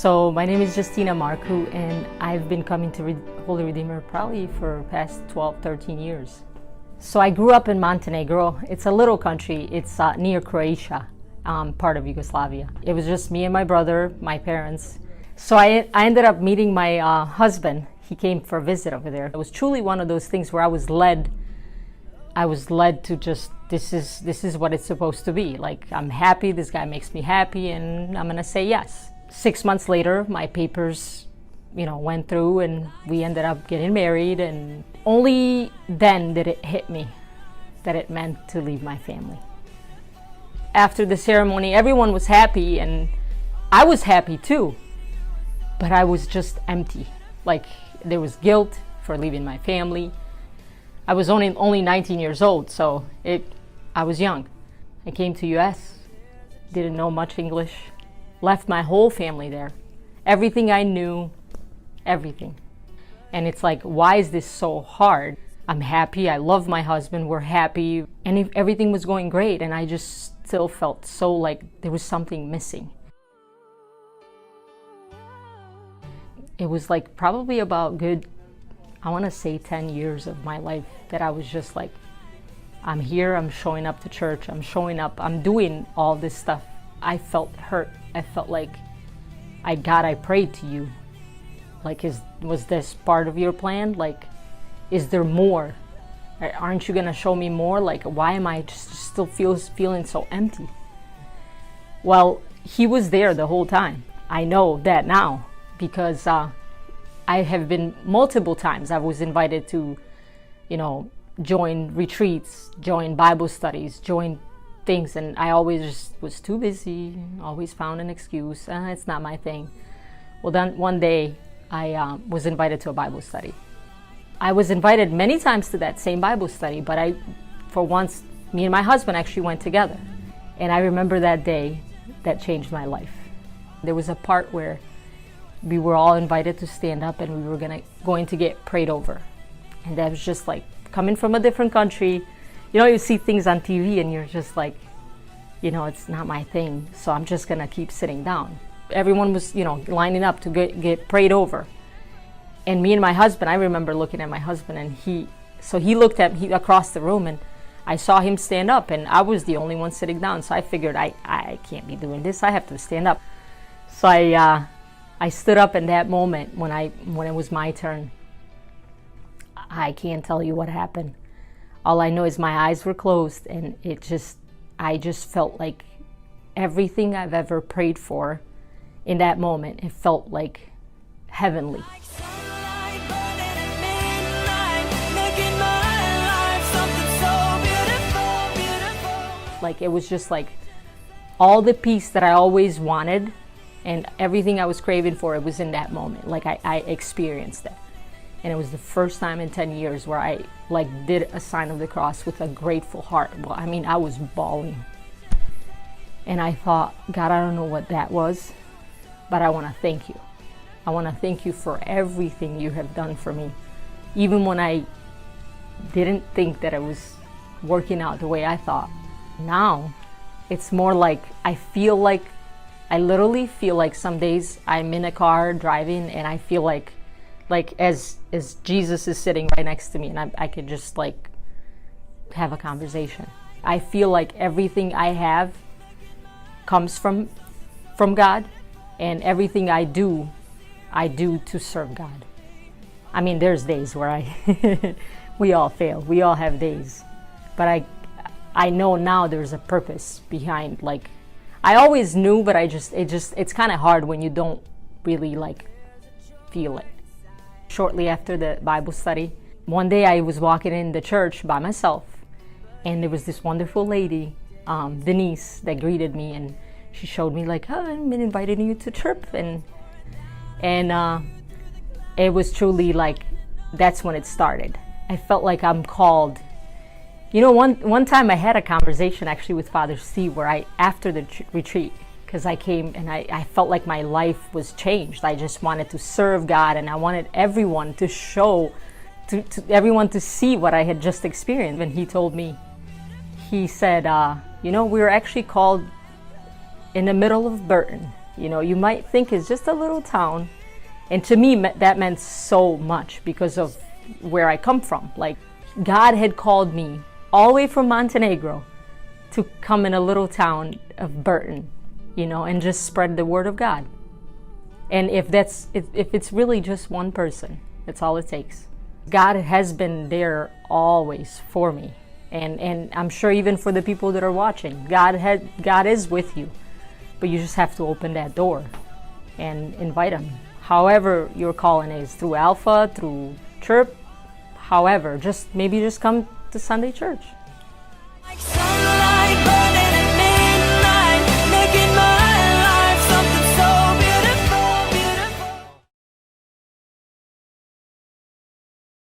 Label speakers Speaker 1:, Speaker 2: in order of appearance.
Speaker 1: So my name is Justina Marku, and I've been coming to Holy Redeemer probably for the past 12, 13 years. So I grew up in Montenegro. It's a little country. It's near Croatia, part of Yugoslavia. It was just me and my brother, my parents. So I ended up meeting my husband. He came for a visit over there. It was truly one of those things where I was led to just, this is what it's supposed to be. Like, I'm happy, this guy makes me happy, and I'm gonna say yes. 6 months later, my papers, went through, and we ended up getting married, and only then did it hit me that it meant to leave my family. After the ceremony, everyone was happy, and I was happy too, but I was just empty. Like, there was guilt for leaving my family. I was only 19 years old, so I was young. I came to US, didn't know much English, left my whole family there. Everything I knew, everything. And it's like, why is this so hard? I'm happy, I love my husband, we're happy, and everything was going great, and I just still felt so like there was something missing. It was like probably about good, I want to say 10 years of my life that I was just like, I'm here, I'm showing up to church, I'm showing up, I'm doing all this stuff. I felt hurt. I felt like, God, I prayed to you. Like, was this part of your plan? Like, is there more? Aren't you gonna show me more? Like, why am I just still feeling so empty? Well, he was there the whole time. I know that now because I have been multiple times. I was invited to, join retreats, join Bible studies, join things, and I always just was too busy, always found an excuse. It's not my thing. Well, then one day I was invited to a Bible study. I was invited many times to that same Bible study, but for once, me and my husband actually went together. And I remember that day that changed my life. There was a part where we were all invited to stand up, and we were going to get prayed over. And that was just like, coming from a different country, you see things on TV and you're just like, it's not my thing, so I'm just gonna keep sitting down. Everyone was, lining up to get prayed over. And me and my husband, I remember looking at my husband, and he looked across the room, and I saw him stand up, and I was the only one sitting down, so I figured I can't be doing this, I have to stand up. So I stood up in that moment when it was my turn. I can't tell you what happened. All I know is my eyes were closed, and I just felt like everything I've ever prayed for in that moment, it felt like heavenly. Like, it was just like all the peace that I always wanted and everything I was craving for, it was in that moment. Like, I experienced that. And it was the first time in 10 years where I did a sign of the cross with a grateful heart. Well, I was bawling. And I thought, God, I don't know what that was, but I want to thank you. I want to thank you for everything you have done for me. Even when I didn't think that it was working out the way I thought. Now, it's more like, I literally feel like some days I'm in a car driving, and I feel like as Jesus is sitting right next to me, and I could just have a conversation. I feel like everything I have comes from God, and everything I do to serve God. There's days where we all fail, we all have days, but I know now there's a purpose behind. I always knew, but it's kind of hard when you don't really feel it. Shortly after the Bible study, one day I was walking in the church by myself, and there was this wonderful lady, Denise, that greeted me, and she showed me I've been inviting you to church, and it was truly that's when it started. I felt like I'm called. One time I had a conversation actually with Father Steve where after the retreat, because I came and I felt like my life was changed. I just wanted to serve God, and I wanted everyone to everyone to see what I had just experienced. And he told me, he said, we were actually called in the middle of Burton. You know, you might think it's just a little town. And to me, that meant so much because of where I come from. Like, God had called me all the way from Montenegro to come in a little town of Burton, you know, and just spread the word of God. And if it's really just one person, that's all it takes. God has been there always for me. And I'm sure even for the people that are watching, God is with you. But you just have to open that door and invite him. However your calling is, through Alpha, through Chirp, however, maybe just come to Sunday church.